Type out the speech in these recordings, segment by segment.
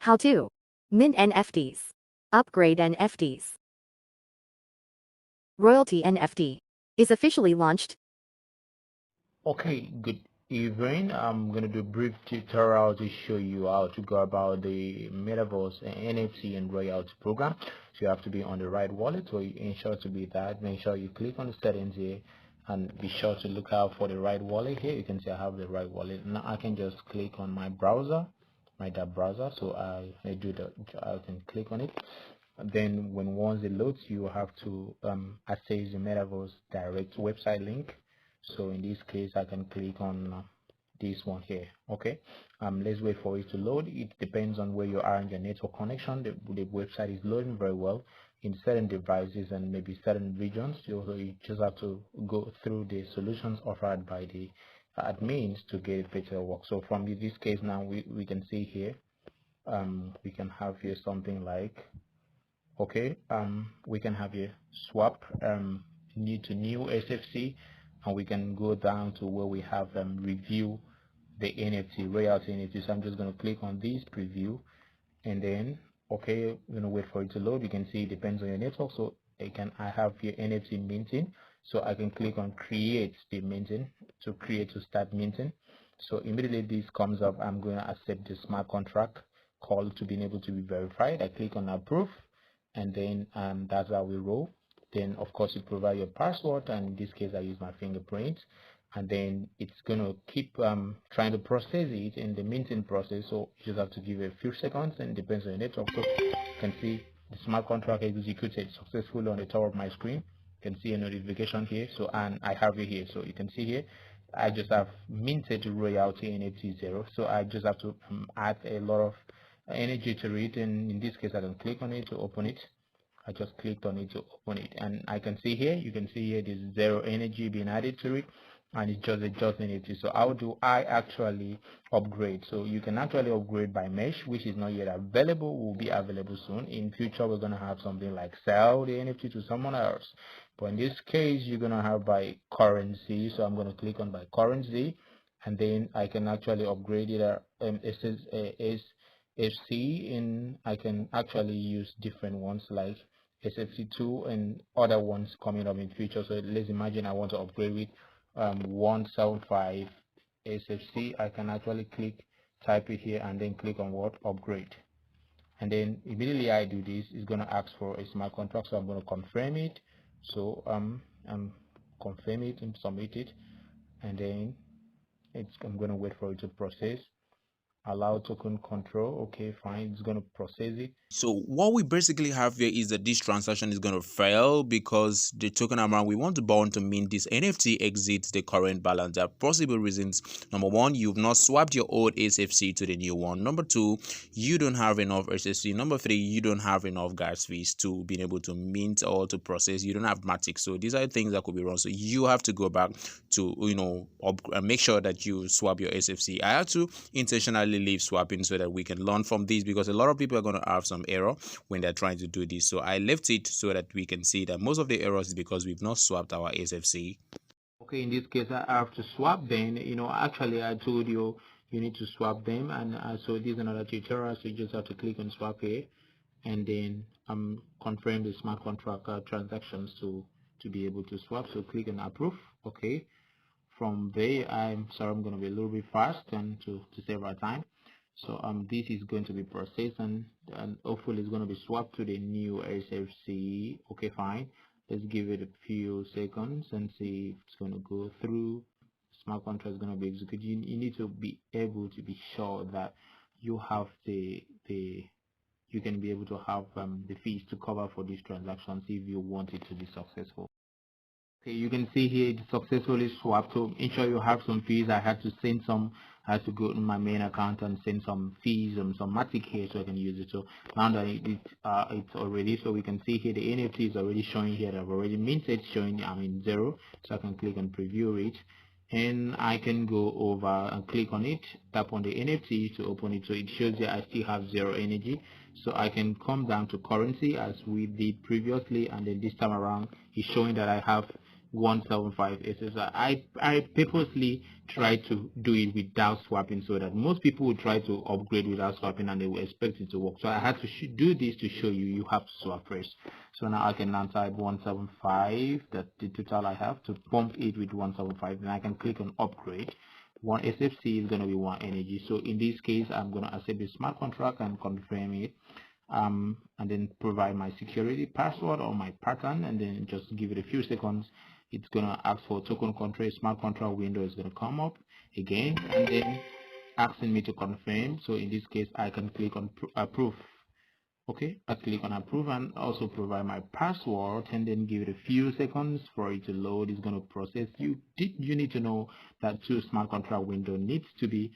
How to mint NFTs. Upgrade NFTs. Royalty NFT is officially launched. Okay, good evening. I'm going to do a brief tutorial to show you how to go about the Metaverse NFT and royalty program. So you have to be on the right wallet, so you ensure to be that. Make sure you click on the settings here and be sure to look out for the right wallet here. You can see I have the right wallet. Now I can just click on my browser, my browser. So I can click on it. And then once it loads, you have to access the Metaverse direct website link. So in this case I can click on this one here. Okay, let's wait for it to load. It depends on where you are in your network connection. The website is loading very well in certain devices and maybe certain regions. So you just have to go through the solutions offered by the admins to get it better work. So from this case now we can see here, we can have here something like, okay, we can have here swap new to new SFC, and we can go down to where we have review the NFT royalty NFT. So I'm just going to click on this preview, and then okay, I'm going to wait for it to load. You can see it depends on your network. So I have here NFT minting, so I can click on create the minting to start minting. So immediately this comes up, I'm going to accept the smart contract call to being able to be verified. I click on approve, and then that's how we roll. Then of course you provide your password, and in this case I use my fingerprint, and then it's gonna keep trying to process it in the minting process. So you just have to give it a few seconds, and it depends on your network. So you can see the smart contract executed successfully on the top of my screen. You can see a notification here, so and I have it here. So you can see here I just have minted royalty NFT 0. So I just have to add a lot of energy to it, and in this case I can click on it to open it. I just clicked on it to open it, and I can see here, you can see here there's 0 energy being added to it, and it's just adjusting it. So how do I actually upgrade? So you can actually upgrade by mesh, which is not yet available, will be available soon. In future we're going to have something like sell the NFT to someone else, but in this case you're going to have by currency. So I'm going to click on by currency, and then I can actually upgrade it. FC, and I can actually use different ones like SFC2 and other ones coming up in future. So let's imagine I want to upgrade with 175 SFC. I can actually type it here, and then click on what upgrade, and then immediately I do this, it's going to ask for a smart contract. So I'm going to confirm it. So I'm confirm it and submit it, and then I'm going to wait for it to process. Allow token control. Okay, fine, it's going to process it. So what we basically have here is that this transaction is going to fail because the token amount we want to bond to mint this NFT exceeds the current balance. There are possible reasons. Number one, you've not swapped your old SFC to the new one. Number two, you don't have enough SFC. Number three, you don't have enough gas fees to being able to mint or to process. You don't have Matic. So these are things that could be wrong. So you have to go back to make sure that you swap your SFC. I have to intentionally leave swapping so that we can learn from this, because a lot of people are going to have some error when they're trying to do this. So I left it so that we can see that most of the errors is because we've not swapped our SFC. Okay, in this case I have to swap them. Actually I told you need to swap them, and so this is another tutorial. So you just have to click on swap here, and then confirm the smart contract transactions to be able to swap. So click on approve. Okay, from there I'm going to be a little bit fast and to save our time. So this is going to be processed, and hopefully it's going to be swapped to the new SFC. Okay, fine, let's give it a few seconds and see if it's going to go through. Smart contract is going to be executed. You need to be able to be sure that you have you can be able to have the fees to cover for these transactions if you want it to be successful. Okay, you can see here it successfully swapped. So ensure you have some fees. I had to send some. I had to go to my main account and send some fees and some Matic here so I can use it. So now that it's already, so we can see here the NFT is already showing here that I've already minted, showing I'm in 0. So I can click on preview it, and I can go over and click on it, tap on the NFT to open it. So it shows that I still have 0 energy. So I can come down to currency as we did previously, and then this time around it's showing that I have 175 SSR. I purposely try to do it without swapping, so that most people will try to upgrade without swapping and they will expect it to work. So I had to do this to show you have to swap first. So now I can now type 175, that's the total I have, to pump it with 175, and I can click on upgrade. One SFC is going to be 1 energy. So in this case, I'm going to accept the smart contract and confirm it, and then provide my security password or my pattern, and then just give it a few seconds. It's going to ask for token control. Smart contract window is going to come up again, and then asking me to confirm. So in this case, I can click on approve. Okay, I click on approve and also provide my password, and then give it a few seconds for it to load. It's going to process. You need to know that two smart contract window needs to be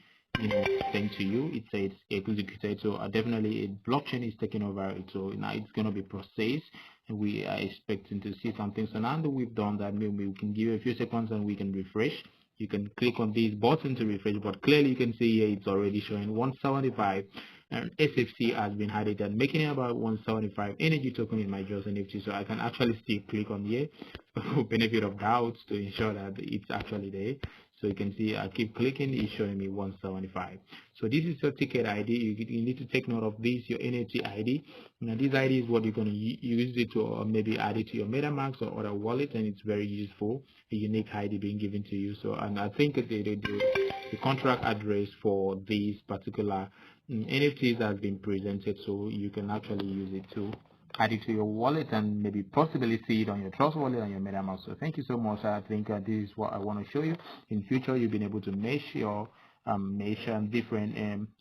sent to you. It says executed, so definitely a blockchain is taking over it. So now it's going to be processed, and we are expecting to see something. So now that we've done that, maybe we can give it a few seconds and we can refresh. You can click on this button to refresh, but clearly you can see here it's already showing 175, and SFC has been added, and making it about 175 energy token in my JOS NFT. So I can actually still click on here for benefit of doubts to ensure that it's actually there. So you can see I keep clicking, it's showing me 175. So this is your ticket ID. You need to take note of this, your NFT ID. Now this ID is what you're going to use it to, or maybe add it to your MetaMask or other wallet, and it's very useful, a unique ID being given to you. So, and I think the contract address for this particular NFTs has been presented, so you can actually use it to add it to your wallet and maybe possibly see it on your Trust wallet and your MetaMask. So thank you so much. I think this is what I want to show you. In future, you've been able to mesh your different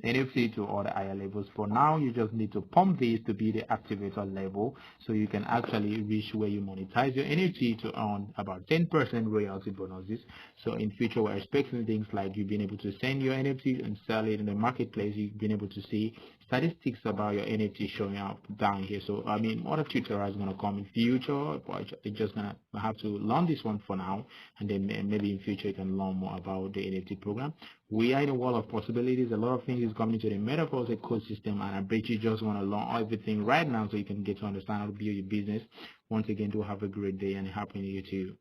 NFT to other higher levels. For now, you just need to pump this to be the activator level, so you can actually reach where you monetize your NFT to earn about 10% royalty bonuses. So in future, we're expecting things like you've been able to send your NFT and sell it in the marketplace. You've been able to see statistics about your NFT showing up down here. So I mean, other tutorials are going to come in future, but it's just going to have to learn this one for now, and then maybe in future you can learn more about the NFT program. We are in a world of possibilities. A lot of things is coming to the metaverse ecosystem, and I bet you just want to learn everything right now so you can get to understand how to build your business. Once again, do have a great day and a happy new year to you.